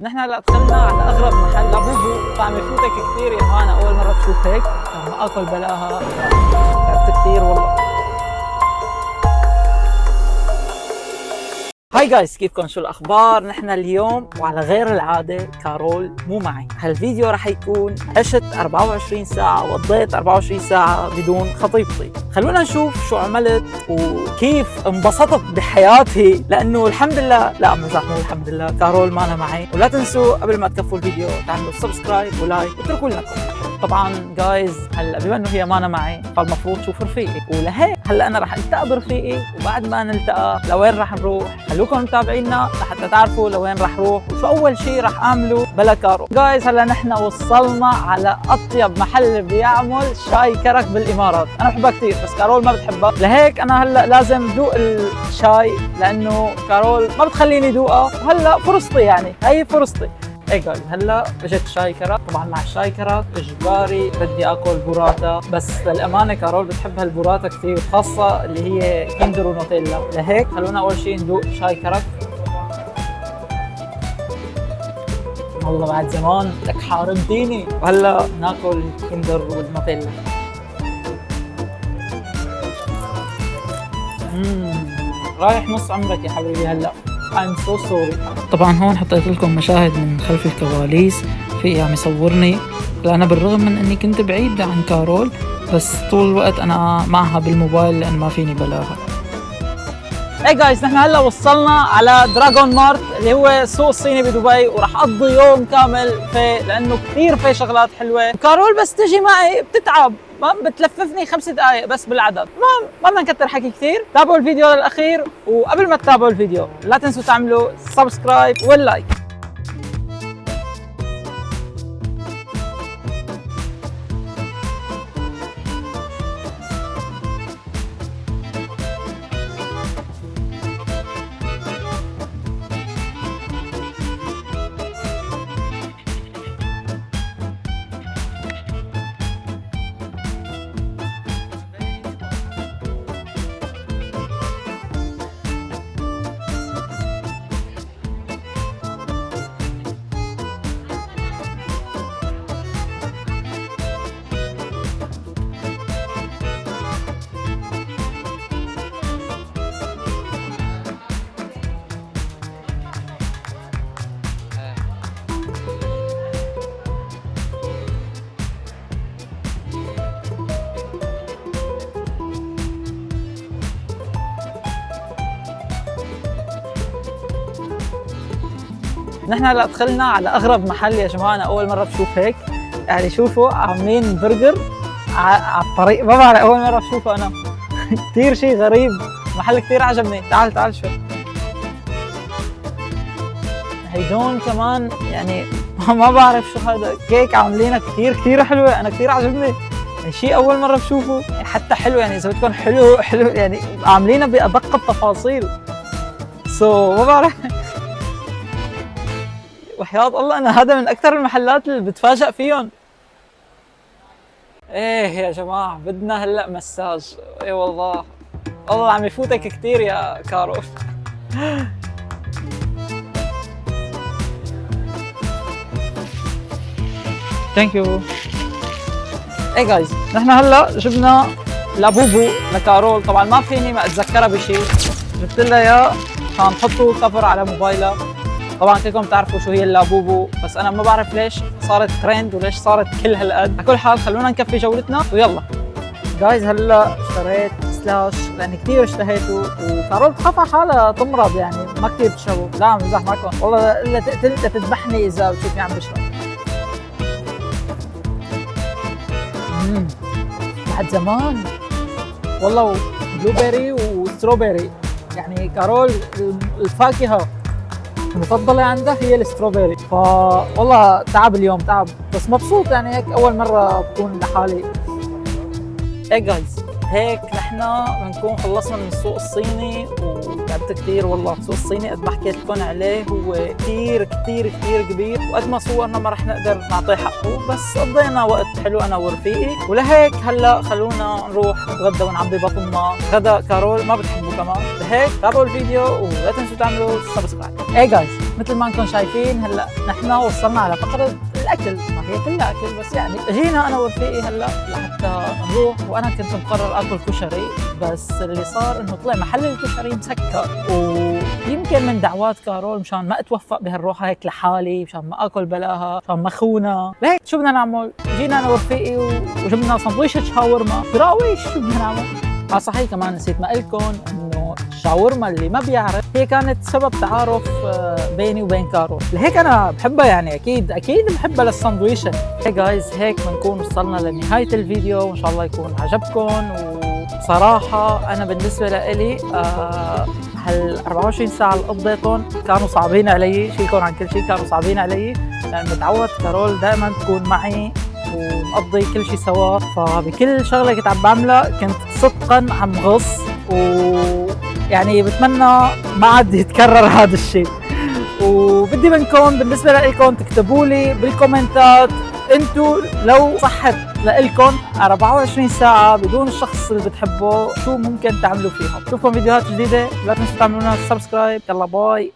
نحن هلا دخلنا على اغرب محل لابوبو. طعم يفوتك كثير يا مان، اول مره بشوف هيك لما اكل بلاها. تعبت كثير والله. هاي جايز، كيفكم؟ شو الاخبار؟ نحن اليوم وعلى غير العاده كارول مو معي. هالفيديو رح يكون عشت 24 ساعه وقضيت 24 ساعه بدون خطيبتي. خلونا نشوف شو عملت وكيف انبسطت بحياتي، لانه الحمد لله، لا مزح، مو الحمد لله، كارول معنا معي. ولا تنسوا قبل ما تكفوا الفيديو تعملوا سبسكرايب ولايك واتركوا لنا كومنت. طبعا جايز هلا بما انه هي معنا معي فالمفروض شوف رفيقي، ولهيك هلا انا رح التقى برفيقي، وبعد ما نلتقى لوين رح نروح خلوكم متابعينا لحتى تعرفوا لوين رح روح وشو اول شيء رح اعمله بلا كارو. جايز هلا نحن وصلنا على اطيب محل بيعمل شاي كرك بالامارات. انا بحبها كثير بس كارول ما بتحبها، لهيك انا هلا لازم ذوق الشاي لانه كارول ما بتخليني ذوقها، وهلا فرصتي، يعني هي فرصتي. ايه جايز هلا اجت شاي كرك. طبعا مع الشاي كرك اجباري بدي اكل بوراتا، بس للامانه كارول بتحب هالبوراتا كثير، خاصه اللي هي كيندر ونوتيلا. لهيك خلونا اول شيء ندوق شاي كرك. والله بعد زمان لك حارمتيني. وهلا ناكل كيندر والنوتيلا. رايح نص عمرك يا حبيبي هلا. I'm so sorry. طبعا هون حطيت لكم مشاهد من خلف الكواليس، في عم يصورني، لأنا بالرغم من اني كنت بعيد عن كارول بس طول الوقت انا معها بالموبايل لان ما فيني بلاها. ايه جايز، نحن هلا وصلنا على دراغون مارت اللي هو السوق الصيني بدبي، وراح اقضي يوم كامل فيه لانه كثير فيه شغلات حلوه. كارول بس تجي معي بتتعب، ما بتلففني 5 دقائق بس بالعدد. ما بدنا نكتر حكي كثير. تابعوا الفيديو للاخير، وقبل ما تتابعوا الفيديو لا تنسوا تعملوا سبسكرايب واللايك. نحن هلا دخلنا على اغرب محل يا جماعه، انا اول مره بشوف هيك. يعني شوفوا عاملين برجر على الطريق، ما بعرف، اول مره بشوفه انا. كثير شيء غريب، محل كثير عجبني. تعال شوي. هيدون كمان يعني ما بعرف شو هذا، كيك عاملينها كثير حلوه، انا كثير عجبني. يعني شيء اول مره بشوفه، يعني حتى حلو، يعني اذا بدكم حلو يعني عاملينها بادق التفاصيل. ما بعرف. وحياة الله انا هذا من اكثر المحلات اللي بتفاجئ فيهم. ايه يا جماعه، بدنا هلا مساج. ايه والله عم يفوتك كثير يا كارو. ثانك يو. ايه جايز، نحن هلا جبنا لابوبو لكارول. طبعا ما فيني ما اتذكرها بشيء، جبت لها اياه عشان نحطه كفر على موبايلها. طبعا كلكم تعرفوا شو هي اللابوبو، بس انا ما بعرف ليش صارت ترند وليش صارت كل هالقد. على كل حال خلونا نكفي جولتنا ويلا. جايز هلا اشتريت سلاش لاني كثير اشتهيته، وكارول بتخاف على حالها تمرض، يعني ما كثير بتشربه. لا بمزح معكم والله، الا تذبحني اذا بتشوفني عم بشرب. بعد زمان والله، بلو بيري وستروبيري. يعني كارول الفاكهه المفضلة عندها هي الستروبيري، والله تعب اليوم، تعب بس مبسوط. يعني هيك أول مرة بكون لحالي. ايه جايز، هيك نحن بنكون خلصنا من السوق الصيني، تعبت كثير والله. السوق الصيني قد ما حكيت لكم عليه هو كثير كثير كثير كبير، وقد ما صورنا ما رح نقدر نعطيه حقه، بس قضينا وقت حلو انا ورفيقي. ولهيك هلا خلونا نروح نتغدى ونعبي بطننا. غدا كارول ما بتحبه كمان، لهيك تابعوا الفيديو ولا تنسوا تعملوا سبسكرايب. ايه جايز، مثل ما انكم شايفين هلا نحن وصلنا على فقرة الاكل، ما هي كلها اكل بس يعني جينا انا ورفيقي هلا لحتى نروح. وانا كنت مقرر اكل كشري، بس اللي صار انه طلع محل الكشري مسكر، ويمكن من دعوات كارول مشان ما اتوفق بهالروحه هيك لحالي، مشان ما اكل بلاها، مشان مخونه. لهيك شو بدنا نعمل؟ جينا انا ورفيقي وجبنا سندويشة شاورما براويش. شو بدنا نعمل؟ صحيح كمان نسيت ما قلكم انه الشاورما اللي ما بيعرف هي كانت سبب تعارف بيني وبين كارول، لهيك انا بحبها يعني اكيد بحبها للسندويشة. هي جايز هيك بنكون وصلنا لنهاية الفيديو، وان شاء الله يكون عجبكم. وبصراحة انا بالنسبة لإلي هال 24 ساعة اللي قضيتهم كانوا صعبين علي، شيلكم عن كل شيء كانوا صعبين علي، لأن متعود كارول دائما تكون معي ونقضي كل شيء سوا. فبكل شغله كنت عم بعملها كنت صدقا عم غص، ويعني بتمنى ما عاد يتكرر هذا الشيء. وبدي منكم بالنسبه لكم تكتبوا لي بالكومنتات انتو لو صحت لكم 24 ساعه بدون الشخص اللي بتحبه شو ممكن تعملوا فيها. بشوفكم فيديوهات جديده، لا تنسوا تعملوا لنا سبسكرايب. يلا باي.